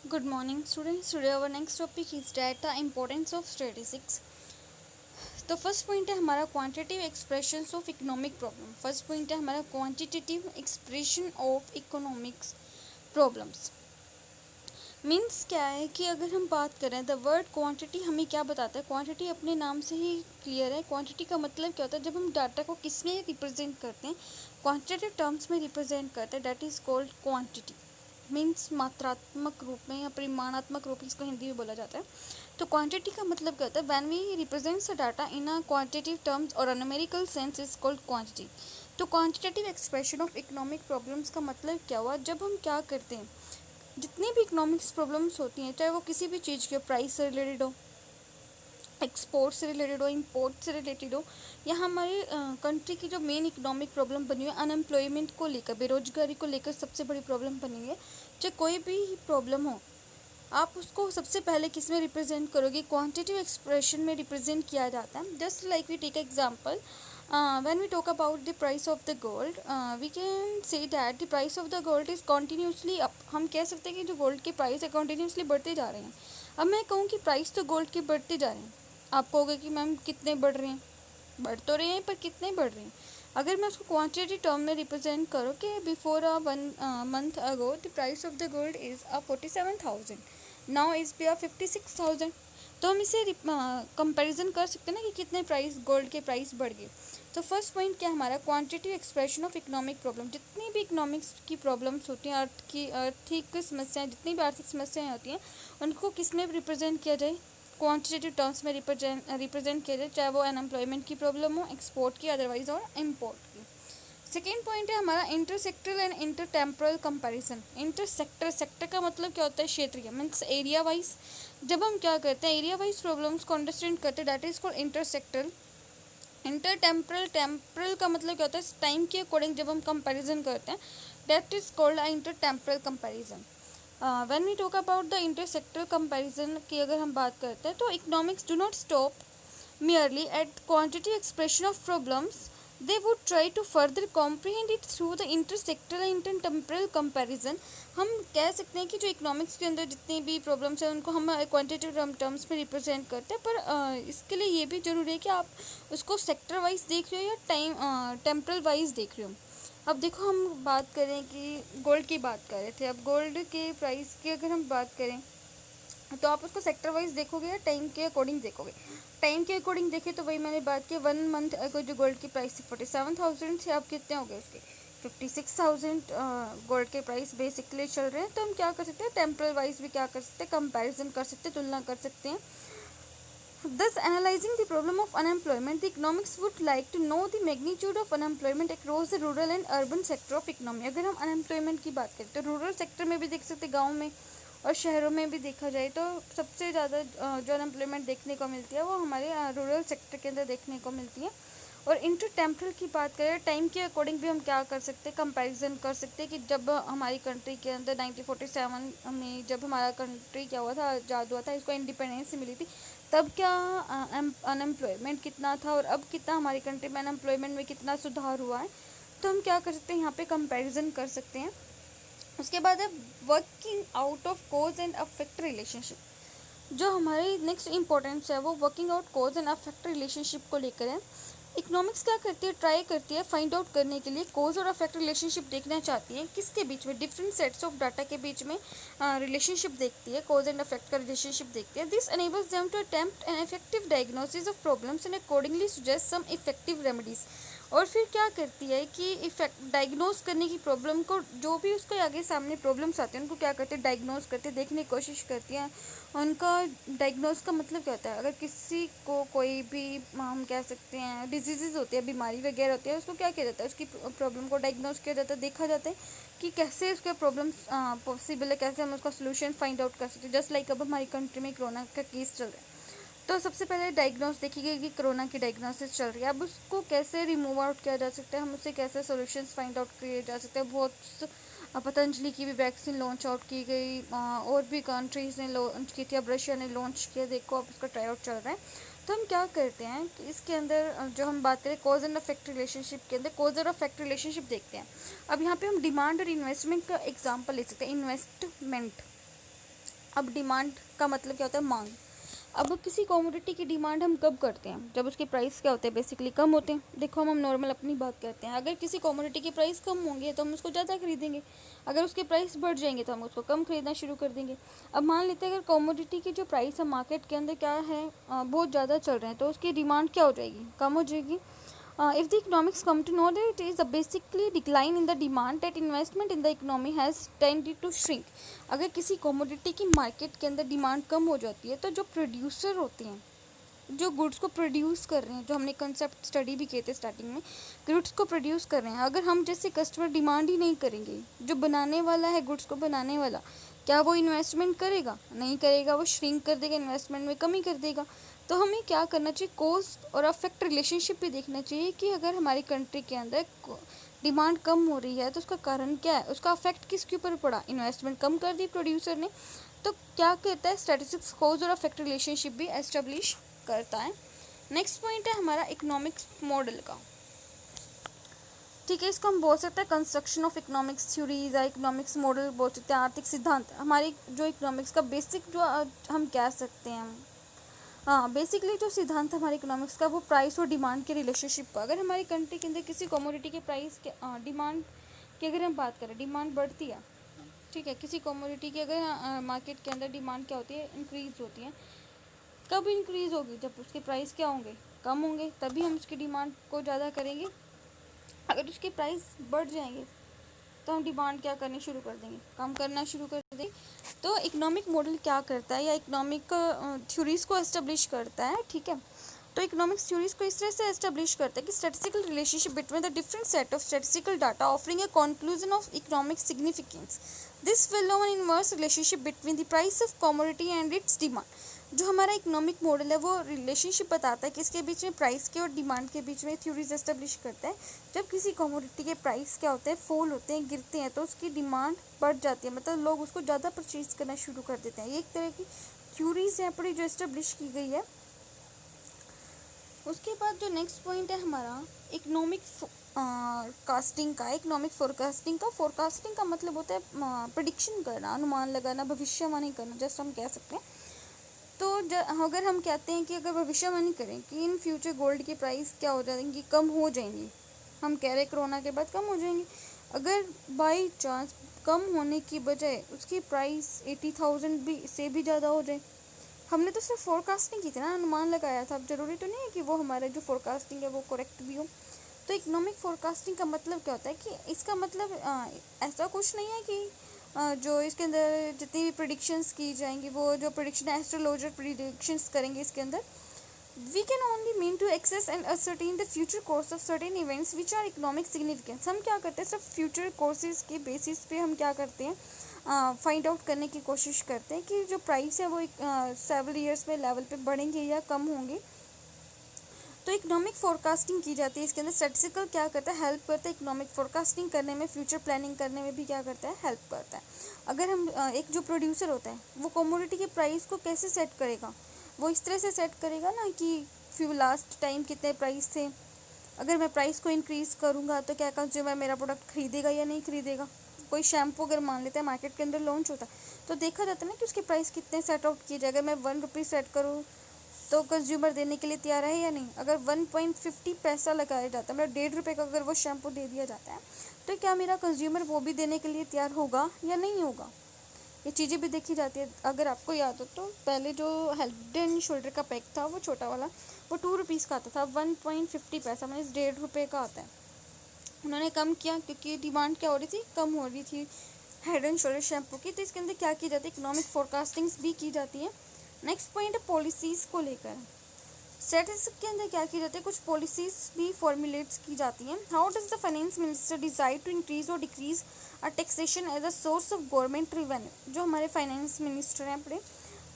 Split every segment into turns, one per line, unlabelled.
Good morning, students. Today our next topic is data importance of statistics. तो first point है हमारा quantitative expressions of economic problem. First point है हमारा quantitative expression of economics problems. Means क्या है कि अगर हम बात करें द वर्ड क्वांटिटी हमें क्या बताता है। क्वांटिटी अपने नाम से ही क्लियर है। क्वांटिटी का मतलब क्या होता है, जब हम डाटा को किस में रिप्रेजेंट करते हैं, क्वांटिटेटिव टर्म्स में रिप्रेजेंट करते हैं, that is called quantity. Means मात्रात्मक रूप में या परिमाणात्मक रूप में इसको हिंदी में बोला जाता है। तो क्वांटिटी का मतलब क्या होता है, when we represents the data in a quantitative terms और a numerical sense is called quantity. तो quantitative expression of economic problems का मतलब क्या हुआ, जब हम क्या करते हैं, जितनी भी इकोनॉमिक्स प्रॉब्लम्स होती हैं, चाहे वो किसी भी चीज़ के प्राइस से रिलेटेड हो, एक्सपोर्ट से रिलेटेड हो, इंपोर्ट से रिलेटेड हो, या हमारे कंट्री की जो मेन इकोनॉमिक प्रॉब्लम बनी हुई है अनएम्प्लॉयमेंट को लेकर, बेरोजगारी को लेकर सबसे बड़ी प्रॉब्लम बनी हुई है, चाहे कोई भी प्रॉब्लम हो, आप उसको सबसे पहले किस में रिप्रेजेंट करोगे, क्वांटिटिव एक्सप्रेशन में रिप्रेजेंट किया जाता है। Just like we take example, when we talk about the price of the gold, we can say that the price of the gold is continuously up। हम कह सकते हैं कि जो गोल्ड के प्राइस है कंटिन्यूसली बढ़ते जा रहे हैं। अब मैं कहूँ कि प्राइस तो गोल्ड के बढ़ते जा रहे हैं, आप कहोगे कि मैम कितने बढ़ रहे हैं, बढ़ तो रहे हैं पर कितने बढ़ रहे हैं। अगर मैं उसको क्वांटिटी टर्म में रिप्रेजेंट करूँ कि before a 1 month ago the price of the gold is 47,000, now is be 56,000। तो हम इसे कंपैरिजन कर सकते हैं ना कि कितने प्राइस गोल्ड के प्राइस बढ़ गए। तो फर्स्ट पॉइंट क्या हमारा quantity expression of economic problem. जितनी भी इकोनॉमिक्स की प्रॉब्लम्स होती हैं, आर्थिक समस्याएं, जितनी भी आर्थिक समस्याएं होती हैं, उनको किस में रिप्रेजेंट किया जाए, क्वांटिटेटिव टर्म्स में रिप्रेजेंट किया जाए, चाहे वो अनएम्प्लॉयमेंट की प्रॉब्लम हो, एक्सपोर्ट की, अदरवाइज और इम्पोर्ट की। सेकेंड पॉइंट है हमारा intersectoral and inter temporal comparison. Intersector, sector का मतलब क्या होता है, क्षेत्रीय, मीन्स एरिया वाइज। जब हम क्या करते हैं, एरिया वाइज प्रॉब्लम्स को अंडरस्टैंड करते हैं, that is called intersectoral. Inter temporal, temporal का मतलब क्या होता है, टाइम के अकॉर्डिंग जब हम कंपैरिजन करते हैं, that is called inter temporal comparison. When we talk about the intersectoral comparison की अगर हम बात करते हैं, तो economics do not stop merely at quantity expression of problems, they would try to further comprehend it through the intersectoral and intertemporal comparison। हम कह सकते हैं कि जो इकोनॉमिक्स के अंदर जितनी भी प्रॉब्लम्स हैं उनको हम क्वांटिटेटिव टर्म्स में रिप्रेजेंट करते हैं, पर इसके लिए ये भी ज़रूरी है कि आप उसको सेक्टर वाइज देख रहे हो या टाइम टेम्परल वाइज देख रहे हो। अब देखो, हम बात करें कि गोल्ड की बात कर रहे थे, अब गोल्ड के प्राइस की अगर हम बात करें तो आप उसको सेक्टर वाइज देखोगे या टाइम के अकॉर्डिंग देखोगे। टाइम के अकॉर्डिंग देखें तो वही मैंने बात की, 1 मंथ अगर जो गोल्ड की प्राइस थी 47,000 से, अब कितने हो गए उसके 56,000 गोल्ड के प्राइस बेसिकली चल रहे हैं। तो हम क्या कर सकते हैं, टेम्परल वाइज भी क्या कर सकते हैं, कंपैरिजन कर सकते हैं, तुलना कर सकते हैं। Thus, analyzing the problem of unemployment, the economics would like to know the magnitude of unemployment across the rural and urban sector of economy। अगर हम unemployment की बात करें तो रूरल सेक्टर में भी देख सकते हैं, गाँव में और शहरों में भी देखा जाए तो सबसे ज़्यादा जो अनएम्प्लॉयमेंट देखने को मिलती है वो हमारे रूरल सेक्टर के अंदर देखने को मिलती है। और इंटर टेम्परल की बात करें, टाइम के अकॉर्डिंग भी हम क्या कर सकते हैं, कंपैरिजन कर सकते हैं कि जब हमारी कंट्री के अंदर 1947 में जब हमारा कंट्री क्या हुआ था, आज़ाद हुआ था, इसको इंडिपेंडेंस मिली थी, तब क्या अनएम्प्लॉयमेंट कितना था और अब कितना हमारी कंट्री में अनएम्प्लॉयमेंट में कितना सुधार हुआ है। तो हम क्या कर सकते हैं, यहाँ पे कंपैरिजन कर सकते हैं। उसके बाद है working out of cause and effect relationship. जो हमारी नेक्स्ट इंपॉर्टेंस है वो working out cause and effect relationship को लेकर है। इकोनॉमिक्स क्या करती है, ट्राई करती है फाइंड आउट करने के लिए कोज और अफेक्ट रिलेशनशिप देखना चाहती है, किसके बीच में, डिफरेंट सेट्स ऑफ डाटा के बीच में रिलेशनशिप देखती है, कोज एंड अफेक्ट का रिलेशनशिप देखती है। This enables them to attempt an effective diagnosis of problems and accordingly suggest some effective remedies. और फिर क्या करती है कि इफेक्ट डायग्नोज करने की प्रॉब्लम को, जो भी उसके आगे सामने प्रॉब्लम्स आते हैं उनको क्या करते हैं, डायग्नोज करते हैं, देखने की कोशिश करती हैं। उनका डायग्नोज का मतलब क्या होता है, अगर किसी को कोई भी हम कह सकते हैं डिजीज़ होती है, बीमारी वगैरह होती है, उसको क्या किया जाता है, उसकी प्रॉब्लम को डायग्नोज किया जाता है, देखा जाता है कि कैसे उसके प्रॉब्लम्स पॉसिबल है, कैसे हम उसका सोल्यूशन फाइंड आउट कर सकते हैं। जस्ट लाइक अब हमारी कंट्री में कोरोना का केस चल रहा है, तो सबसे पहले डायग्नोस देखी गई कि कोरोना की डायग्नोसिस चल रही है, अब उसको कैसे रिमूव आउट किया जा सकता है, हम उससे कैसे सॉल्यूशंस फाइंड आउट किए जा सकते हैं। बहुत पतंजलि की भी वैक्सीन लॉन्च आउट की गई, और भी कंट्रीज़ ने लॉन्च की थी, अब रशिया ने लॉन्च किया, देखो अब उसका ट्राई आउट चल रहा है। तो हम क्या करते हैं कि इसके अंदर जो हम बात करें कॉज एंड अफेक्ट रिलेशनशिप के अंदर, कॉज और अफेक्ट रिलेशनशिप देखते हैं। अब यहाँ पे हम डिमांड और इन्वेस्टमेंट का एग्जांपल ले सकते हैं। इन्वेस्टमेंट, अब डिमांड का मतलब क्या होता है, मांग। अब किसी कमोडिटी की डिमांड हम कब करते हैं, जब उसके प्राइस क्या होते हैं, बेसिकली कम होते हैं। देखो हम नॉर्मल अपनी बात करते हैं, अगर किसी कमोडिटी के प्राइस कम होंगे तो हम उसको ज़्यादा खरीदेंगे, अगर उसके प्राइस बढ़ जाएंगे तो हम उसको कम खरीदना शुरू कर देंगे। अब मान लेते हैं अगर कमोडिटी की जो प्राइस है मार्केट के अंदर क्या है, बहुत ज़्यादा चल रहे हैं, तो उसकी डिमांड क्या हो जाएगी, कम हो जाएगी। If the economics come to know that it is a basically decline in the demand, that investment in the economy has tended to shrink। अगर किसी commodity की मार्केट के अंदर डिमांड कम हो जाती है तो जो प्रोड्यूसर होते हैं, जो गुड्स को प्रोड्यूस कर रहे हैं, जो हमने कंसेप्ट स्टडी भी किए थे स्टार्टिंग में, गुड्स को प्रोड्यूस कर रहे हैं, अगर हम जैसे कस्टमर डिमांड ही नहीं करेंगे, जो बनाने वाला है गुड्स को बनाने वाला, क्या वो इन्वेस्टमेंट करेगा, नहीं करेगा, वो श्रिंक कर देगा, इन्वेस्टमेंट में कमी कर देगा। तो हमें क्या करना चाहिए, कॉस्ट और अफेक्ट रिलेशनशिप भी देखना चाहिए कि अगर हमारी कंट्री के अंदर डिमांड कम हो रही है तो उसका कारण क्या है, उसका अफेक्ट किसके ऊपर पड़ा, इन्वेस्टमेंट कम कर दी प्रोड्यूसर ने। तो क्या कहता है, स्टैटिस्टिक्स कॉज और अफेक्ट रिलेशनशिप भी एस्टेब्लिश करता है। नेक्स्ट पॉइंट है हमारा इकोनॉमिक्स मॉडल का। ठीक है, इसको हम बोल सकते हैं कंस्ट्रक्शन ऑफ इकोनॉमिक्स थ्योरीज या इकोनॉमिक्स मॉडल बोल सकते हैं, आर्थिक सिद्धांत। हमारी जो इकोनॉमिक्स का बेसिक जो हम कह सकते हैं, हाँ बेसिकली जो सिद्धांत हमारे इकोनॉमिक्स का, वो प्राइस और डिमांड के रिलेशनशिप का। अगर हमारी कंट्री के अंदर किसी कमोडिटी के प्राइस के डिमांड की अगर हम बात करें, डिमांड बढ़ती है, ठीक है, किसी कमोडिटी की अगर मार्केट के अंदर डिमांड क्या होती है, इंक्रीज होती है। कब इंक्रीज होगी, जब उसके प्राइस क्या होंगे, कम होंगे, तभी हम उसकी डिमांड को ज़्यादा करेंगे। अगर उसके प्राइस बढ़ जाएंगे तो हम डिमांड क्या करनी शुरू कर देंगे, कम करना शुरू कर देंगे। तो इकोनॉमिक मॉडल क्या करता है, या इकोनॉमिक थ्योरीज को एस्टेब्लिश करता है, ठीक है। तो इकोनॉमिक्स थ्योरीज को इस तरह से एस्टेब्लिश करता है कि statistical relationship between the different set of statistical data offering a conclusion of economic significance. This will know an inverse relationship between the price of commodity and its demand. जो हमारा economic model है वो relationship बताता है कि इसके बीच में, price के और डिमांड के बीच में, थ्योरीज एस्टेब्लिश करता है। जब किसी कमोडिटी के प्राइस क्या होते हैं, फॉल होते हैं, गिरते हैं, तो उसकी डिमांड बढ़ जाती है, मतलब लोग उसको ज़्यादा परचेज करना शुरू कर देते हैं। ये एक तरह की थ्योरीज यहाँ पर जो एस्टेब्लिश की गई है। उसके बाद जो नेक्स्ट पॉइंट है हमारा इकोनॉमिक कास्टिंग का, इकोनॉमिक फोरकास्टिंग का। फोरकास्टिंग का मतलब होता है प्रेडिक्शन करना, अनुमान लगाना, भविष्यवाणी करना, जैसे हम कह सकते हैं। तो अगर हम कहते हैं कि अगर भविष्यवाणी करें कि इन फ्यूचर गोल्ड की प्राइस क्या हो जाएंगी, कम हो जाएंगी, हम कह रहे हैं कोरोना के बाद कम हो जाएंगी, अगर बाई चांस कम होने की बजाय उसकी प्राइस 80,000 भी से भी ज़्यादा हो जाए, हमने तो सिर्फ फोरकास्टिंग की थी ना, अनुमान लगाया था। अब ज़रूरी तो नहीं है कि वो हमारे जो फोरकास्टिंग है वो करेक्ट भी हो। तो इकोनॉमिक फोरकास्टिंग का मतलब क्या होता है कि इसका मतलब ऐसा कुछ नहीं है कि जो इसके अंदर जितनी भी प्रिडिक्शंस की जाएंगी, वो जो प्रिडिक्शन एस्ट्रोलॉजर प्रिडिक्शंस करेंगे इसके अंदर, we can only mean to assess and ascertain the future course of certain events which are economic significance. हम क्या करते हैं, सिर्फ फ्यूचर कोर्सेज के बेसिस पे हम क्या करते हैं, फाइंड आउट करने की कोशिश करते हैं कि जो प्राइस है वो सेवरल ईयर्स में लेवल पे बढ़ेंगे या कम होंगे। तो इकोनॉमिक फोरकास्टिंग की जाती है इसके अंदर। स्टैटिस्टिकल क्या करता है, हेल्प करता है इकोनॉमिक फोरकास्टिंग करने में, फ्यूचर प्लानिंग करने में भी क्या करता है, हेल्प करता है। अगर हम एक जो प्रोड्यूसर होता है वो कमोडिटी के प्राइस को कैसे सेट करेगा, वो इस तरह से सेट करेगा ना कि लास्ट टाइम कितने प्राइस थे, अगर मैं प्राइस को इंक्रीज़ करूँगा तो क्या कंज्यूमर मेरा प्रोडक्ट खरीदेगा या नहीं खरीदेगा। कोई शैम्पू अगर मान लेते हैं मार्केट के अंदर लॉन्च होता है तो देखा जाता है ना कि उसके प्राइस कितने सेट आउट किए जाए। अगर मैं 1 रुपये सेट करूँ तो कंज्यूमर देने के लिए तैयार है या नहीं। अगर 1.50 पैसा लगाया जाता है, मतलब 1.5 रुपये का अगर वो शैम्पू दे दिया जाता है, तो क्या मेरा कंज्यूमर वो भी देने के लिए तैयार होगा या नहीं होगा। ये चीज़ें भी देखी जाती है। अगर आपको याद हो तो पहले जो हेड एंड शोल्डर का पैक था वो छोटा वाला, वो 2 रुपीज़ का आता था, 1.50 पैसा, मतलब 1.5 रुपये का आता है। उन्होंने कम किया क्योंकि डिमांड क्या हो रही थी, कम हो रही थी हेड एंड शोल्डर शैम्पू की। तो इसके अंदर क्या की जाती है, इकोनॉमिक फोरकास्टिंग्स भी की जाती है। नेक्स्ट पॉइंट है पॉलिसीज़ को लेकर। स्टैटिस्टिक्स के अंदर क्या की जाती है, कुछ पॉलिसीज़ भी फॉर्मुलेट्स की जाती हैं। How does the finance minister decide to increase और decrease a taxation as a source of government revenue. जो हमारे फाइनेंस मिनिस्टर हैं अपने,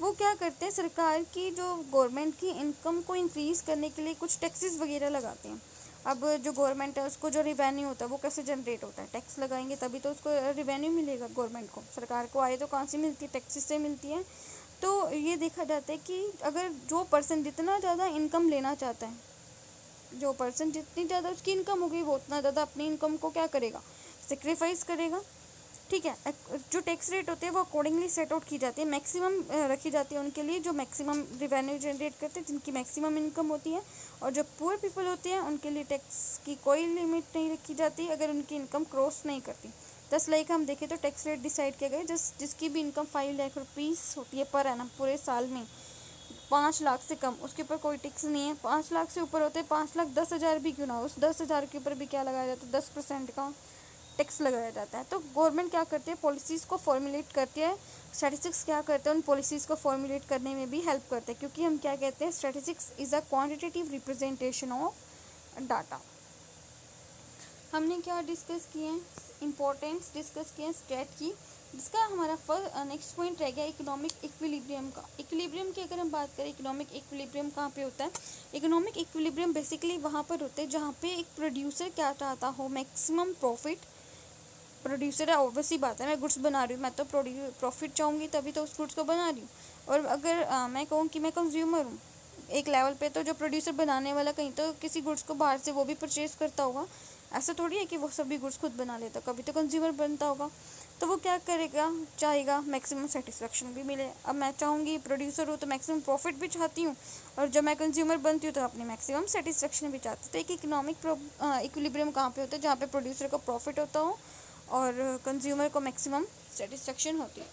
वो क्या करते हैं, सरकार की जो गवर्नमेंट की इनकम को इंक्रीज़ करने के लिए कुछ टैक्सेस वगैरह लगाते हैं। अब जो गवर्नमेंट है उसको जो रिवेन्यू होता है वो कैसे जनरेट होता है, टैक्स लगाएंगे तभी तो उसको रिवेन्यू मिलेगा। गवर्नमेंट को, सरकार को आय तो कहाँ से मिलती है, टैक्सेस से मिलती है। तो ये देखा जाता है कि अगर जो पर्सन जितना ज़्यादा इनकम लेना चाहता है, जो पर्सन जितनी ज़्यादा उसकी इनकम होगी वो उतना ज़्यादा अपनी इनकम को क्या करेगा, सेक्रीफाइस करेगा। ठीक है। जो टैक्स रेट होते हैं वो अकॉर्डिंगली सेट आउट की जाती है, मैक्सिमम रखी जाती है उनके लिए जो मैक्सिमम रिवेन्यू जनरेट करते हैं, जिनकी मैक्सिमम इनकम होती है। और जो पुअर पीपल होते हैं उनके लिए टैक्स की कोई लिमिट नहीं रखी जाती अगर उनकी इनकम क्रॉस नहीं करती। जस्ट लाइक हम देखें तो टैक्स रेट डिसाइड किया गया जिसकी भी इनकम 5 लाख रुपीज़ होती है पर एनम पूरे साल में, 5 लाख से कम उसके ऊपर कोई टैक्स नहीं है। 5 लाख से ऊपर होते हैं 5 लाख 10,000 भी क्यों ना हो, उस 10,000 के ऊपर भी क्या लगाया जाता है, 10% का टैक्स लगाया जाता है। तो गवर्नमेंट क्या करती है, पॉलिसीज़ को फॉर्मुलेट करती है। स्टैटिस्टिक्स क्या करते हैं, उन पॉलिसीज़ को फॉर्मुलेट करने में भी हेल्प करते हैं, क्योंकि हम क्या कहते हैं, statistics is a quantitative representation of data. हमने क्या डिस्कस किए हैं, इम्पोर्टेंस डिस्कस किए हैं स्टेट की, जिसका हमारा फर्स्ट नेक्स्ट पॉइंट रह गया इकोनॉमिक इक्विलिब्रियम का। इक्विलिब्रियम की अगर हम बात करें, इकोनॉमिक इक्विलिब्रियम कहाँ पे होता है, इकोनॉमिक इक्विलिब्रियम बेसिकली वहाँ पर होते हैं जहाँ पे एक प्रोड्यूसर क्या चाहता हो, मैक्सिमम प्रॉफिट। प्रोड्यूसर है, ऑब्वियसली बात है, मैं गुड्स बना रही हूँ, मैं तो प्रॉफिट चाहूँगी तभी तो उस गुड्स को बना रही हूँ। और अगर मैं कहूँ कि मैं कंज्यूमर हूँ एक लेवल पे, तो जो प्रोड्यूसर बनाने वाला कहीं तो किसी गुड्स को बाहर से वो भी परचेज़ करता होगा। ऐसा थोड़ी है कि वो सभी गुड्स खुद बना लेता, कभी तो कंज्यूमर बनता होगा। तो वो क्या करेगा, चाहेगा मैक्सिमम सेटिस्फेक्शन भी मिले। अब मैं चाहूँगी प्रोड्यूसर हूँ तो मैक्सिमम प्रॉफिट भी चाहती हूँ, और जब मैं कंज्यूमर बनती हूँ तो अपनी मैक्सिमम सेटिस्फेक्शन भी चाहती हूँ। तो एक इकोनॉमिक इक्विलिब्रियम कहाँ पे होता है, जहाँ पे प्रोड्यूसर को प्रॉफिट होता हो और कंज्यूमर को मैक्सिमम सेटिस्फेक्शन होती है।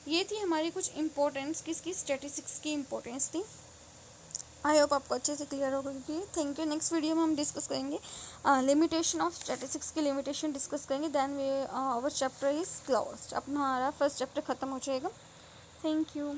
ये थी हमारी कुछ इंपॉर्टेंस, किसकी, स्टैटिस्टिक्स की इंपॉर्टेंस थी। आई होप आपको अच्छे से क्लियर होगा, क्योंकि थैंक यू। नेक्स्ट वीडियो में हम डिस्कस करेंगे लिमिटेशन ऑफ स्टैटिस्टिक्स की लिमिटेशन डिस्कस करेंगे। Then way our chapter is closed, अपना हमारा फर्स्ट चैप्टर ख़त्म हो जाएगा। Thank you.